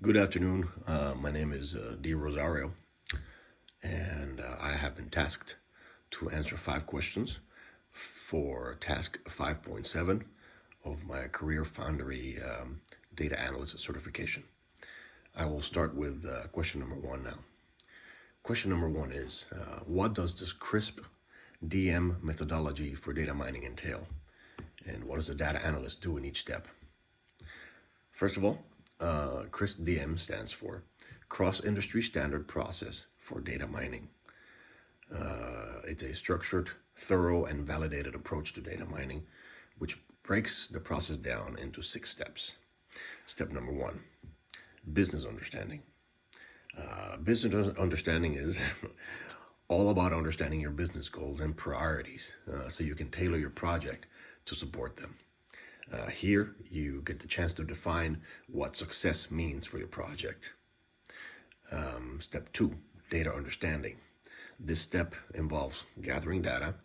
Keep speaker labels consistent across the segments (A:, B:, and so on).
A: Good afternoon. My name is D. Rosario, and I have been tasked to answer 5 questions for task 5.7 of my Career Foundry Data Analyst certification. I will start with question number 1 now. Question number 1 is what does this CRISP DM methodology for data mining entail? And what does a data analyst do in each step? First of all, CRISP DM stands for Cross-Industry Standard Process for Data Mining. It's a structured, thorough, and validated approach to data mining, which breaks the process down into 6 steps. Step number 1, business understanding. Business understanding is all about understanding your business goals and priorities so you can tailor your project to support them. Here, you get the chance to define what success means for your project. Step 2, data understanding. This step involves gathering data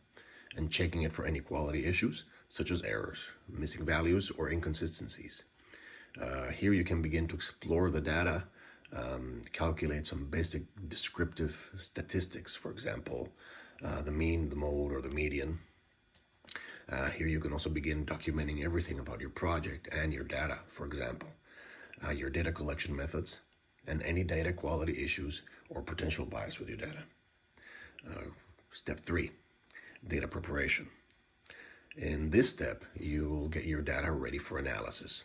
A: and checking it for any quality issues, such as errors, missing values, or inconsistencies. Here, you can begin to explore the data, calculate some basic descriptive statistics, for example, the mean, the mode, or the median. Here you can also begin documenting everything about your project and your data, for example, your data collection methods, and any data quality issues or potential bias with your data. Step 3, data preparation. In this step, you'll get your data ready for analysis.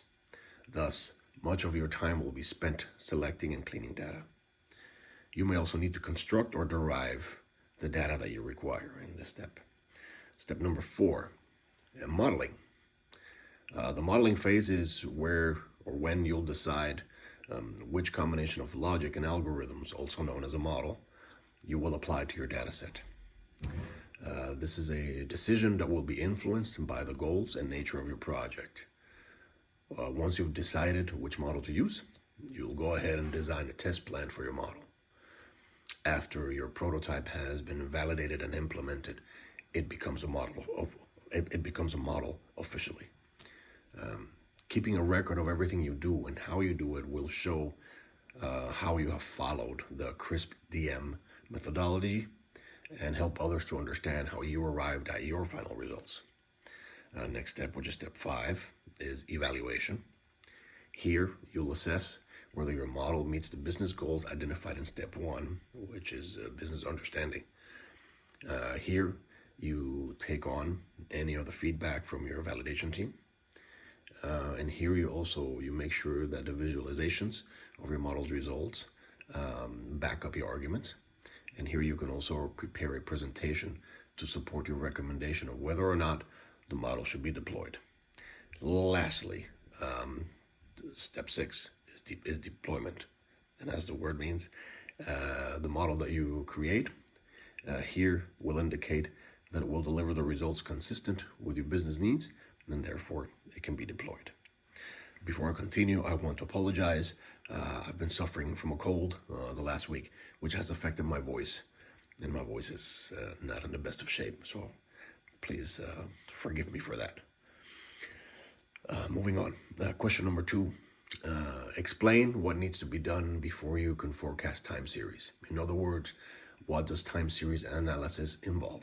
A: Thus, much of your time will be spent selecting and cleaning data. You may also need to construct or derive the data that you require in this step. Step number 4, modeling. The modeling phase is where or when you'll decide which combination of logic and algorithms, also known as a model, you will apply to your data set. This is a decision that will be influenced by the goals and nature of your project. Once you've decided which model to use, you'll go ahead and design a test plan for your model. After your prototype has been validated and implemented, it becomes a model officially. Keeping a record of everything you do and how you do it will show how you have followed the CRISP DM methodology and help others to understand how you arrived at your final results. Next step, which is step 5, is evaluation. Here, you'll assess whether your model meets the business goals identified in step 1, which is business understanding. Here, you take on any of the feedback from your validation team. And here you make sure that the visualizations of your model's results back up your arguments. And here you can also prepare a presentation to support your recommendation of whether or not the model should be deployed. Lastly, step 6 is deployment. And as the word means, the model that you create here will indicate that it will deliver the results consistent with your business needs, and therefore it can be deployed. Before I continue, I want to apologize. I've been suffering from a cold the last week, which has affected my voice, and my voice is not in the best of shape, so please forgive me for that. Moving on, question number 2. Explain what needs to be done before you can forecast time series. In other words, what does time series analysis involve?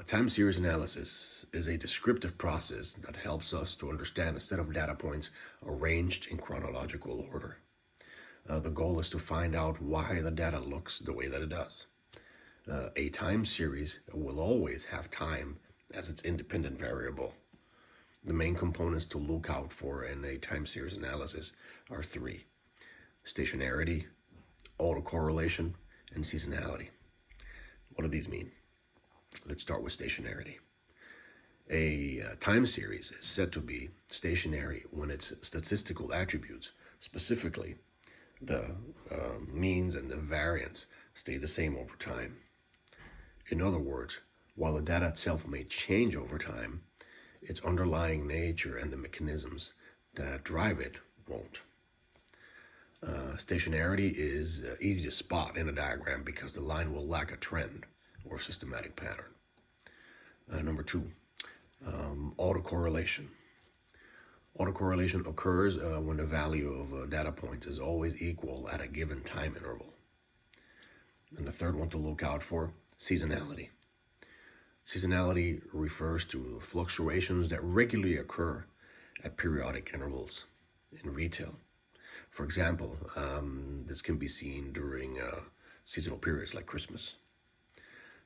A: Time series analysis is a descriptive process that helps us to understand a set of data points arranged in chronological order. The goal is to find out why the data looks the way that it does. A time series will always have time as its independent variable. The main components to look out for in a time series analysis are 3: stationarity, autocorrelation, and seasonality. What do these mean? Let's start with stationarity. A time series is said to be stationary when its statistical attributes, specifically the means and the variance, stay the same over time. In other words, while the data itself may change over time, its underlying nature and the mechanisms that drive it won't. Stationarity is easy to spot in a diagram because the line will lack a trend or systematic pattern. Number 2, autocorrelation. Autocorrelation occurs when the value of a data point is always equal at a given time interval. And the third one to look out for, seasonality. Seasonality refers to fluctuations that regularly occur at periodic intervals in retail. For example, this can be seen during seasonal periods like Christmas.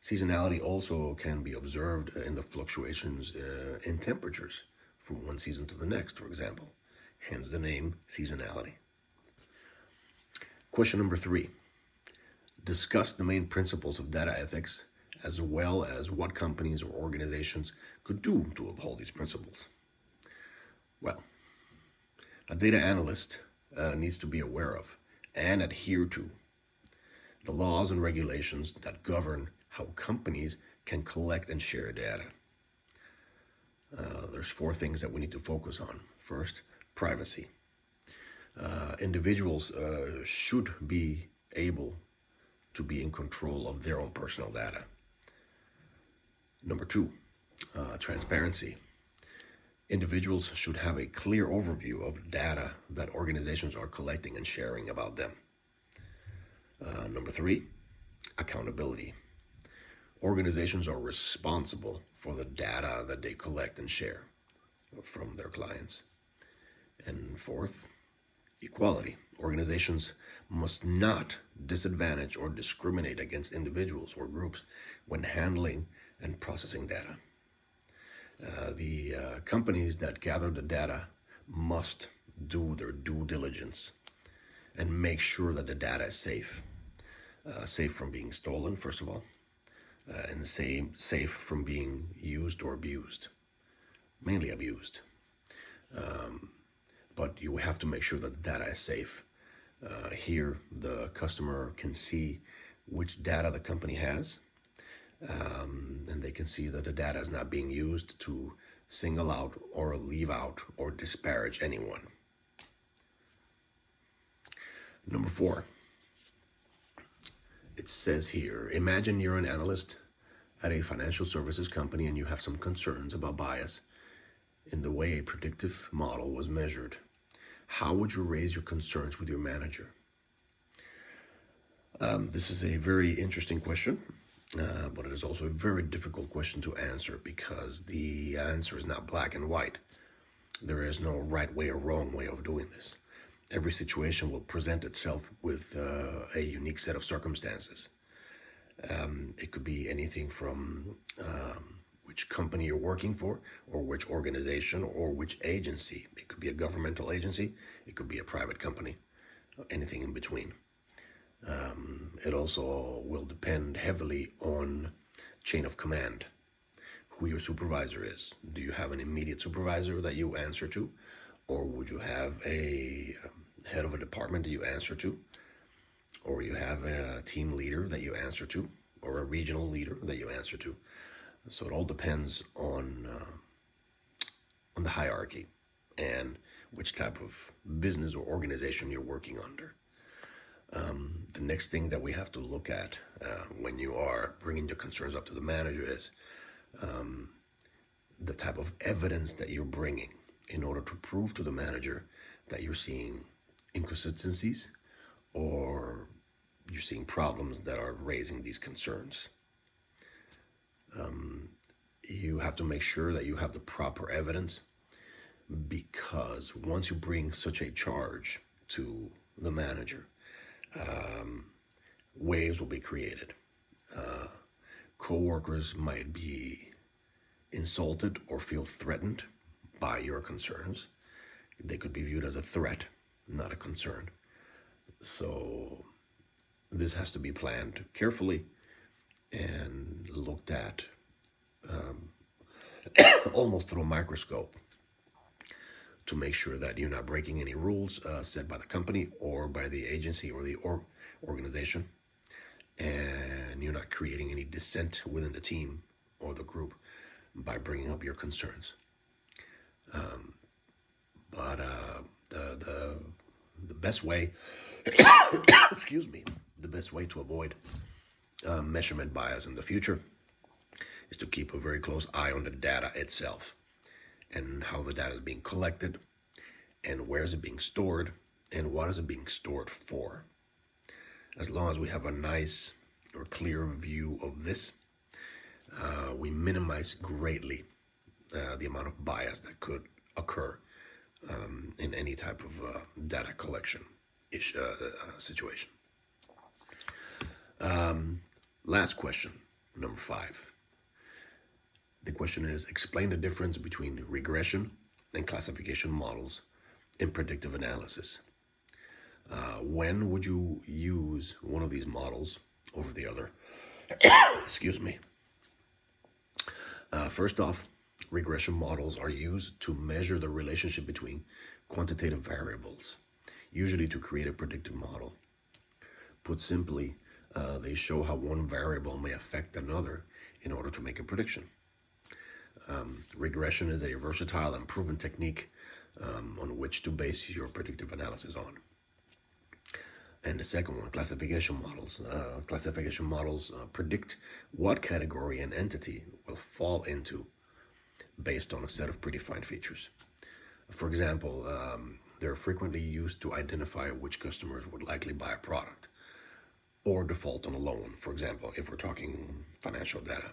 A: Seasonality also can be observed in the fluctuations in temperatures from one season to the next, for example. Hence the name seasonality. Question number 3. Discuss the main principles of data ethics as well as what companies or organizations could do to uphold these principles. Well, a data analyst needs to be aware of and adhere to the laws and regulations that govern how companies can collect and share data. There's 4 things that we need to focus on. First, privacy. Individuals should be able to be in control of their own personal data. Number 2, transparency. Individuals should have a clear overview of data that organizations are collecting and sharing about them. Number 3, accountability. Organizations are responsible for the data that they collect and share from their clients. And 4th, equality. Organizations must not disadvantage or discriminate against individuals or groups when handling and processing data. The companies that gather the data must do their due diligence and make sure that the data is safe. Safe from being stolen, first of all, and safe from being used or abused, mainly abused. But you have to make sure that the data is safe. Here, the customer can see which data the company has, and they can see that the data is not being used to single out or leave out or disparage anyone. Number 4. It says here, imagine you're an analyst at a financial services company and you have some concerns about bias in the way a predictive model was measured. How would you raise your concerns with your manager? This is a very interesting question, but it is also a very difficult question to answer because the answer is not black and white. There is no right way or wrong way of doing this. Every situation will present itself with a unique set of circumstances. It could be anything from which company you're working for, or which organization, or which agency. It could be a governmental agency, it could be a private company, anything in between. It also will depend heavily on chain of command, who your supervisor is. Do you have an immediate supervisor that you answer to? Or would you have a head of a department that you answer to? Or you have a team leader that you answer to? Or a regional leader that you answer to? So it all depends on the hierarchy and which type of business or organization you're working under. The next thing that we have to look at when you are bringing your concerns up to the manager is the type of evidence that you're bringing in order to prove to the manager that you're seeing inconsistencies or you're seeing problems that are raising these concerns. You have to make sure that you have the proper evidence, because once you bring such a charge to the manager, waves will be created. Co-workers might be insulted or feel threatened by your concerns. They could be viewed as a threat, not a concern. So this has to be planned carefully and looked at almost through a microscope to make sure that you're not breaking any rules set by the company or by the agency or the organization, and you're not creating any dissent within the team or the group by bringing up your concerns. But the best way, excuse me, the best way to avoid measurement bias in the future is to keep a very close eye on the data itself and how the data is being collected and where is it being stored, and what is it being stored for. As long as we have a nice or clear view of this, we minimize greatly the amount of bias that could occur in any type of data collection situation. Last question, number 5. The question is, explain the difference between regression and classification models in predictive analysis. When would you use one of these models over the other? Excuse me. First off, regression models are used to measure the relationship between quantitative variables, usually to create a predictive model. Put simply, they show how one variable may affect another in order to make a prediction. Regression is a versatile and proven technique on which to base your predictive analysis on. And the second one, classification models. Classification models predict what category an entity will fall into based on a set of predefined features. For example, they're frequently used to identify which customers would likely buy a product or default on a loan, for example, if we're talking financial data.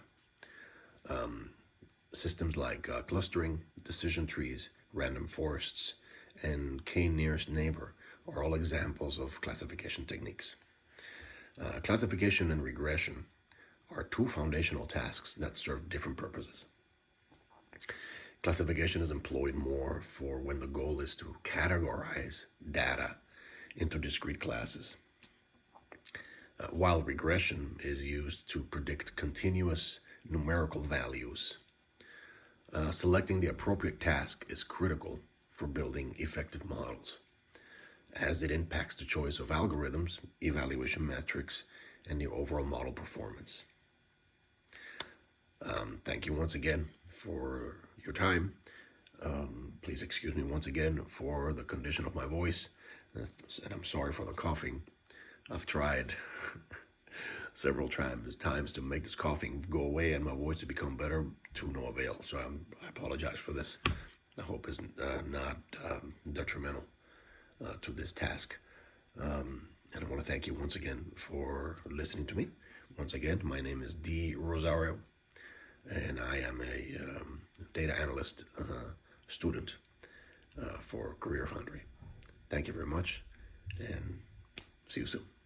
A: Systems like clustering, decision trees, random forests, and k-nearest neighbor are all examples of classification techniques. Classification and regression are two foundational tasks that serve different purposes. Classification is employed more for when the goal is to categorize data into discrete classes, while regression is used to predict continuous numerical values. Selecting the appropriate task is critical for building effective models, as it impacts the choice of algorithms, evaluation metrics, and the overall model performance. Thank you once again for your time. Please excuse me once again for the condition of my voice, and I'm sorry for the coughing. I've tried several times to make this coughing go away and my voice to become better, to no avail. So I apologize for this. I hope it's not detrimental to this task. And I want to thank you once again for listening to me. Once again, my name is D. Rosario, and I am a data analyst student for Career Foundry. Thank you very much, and see you soon.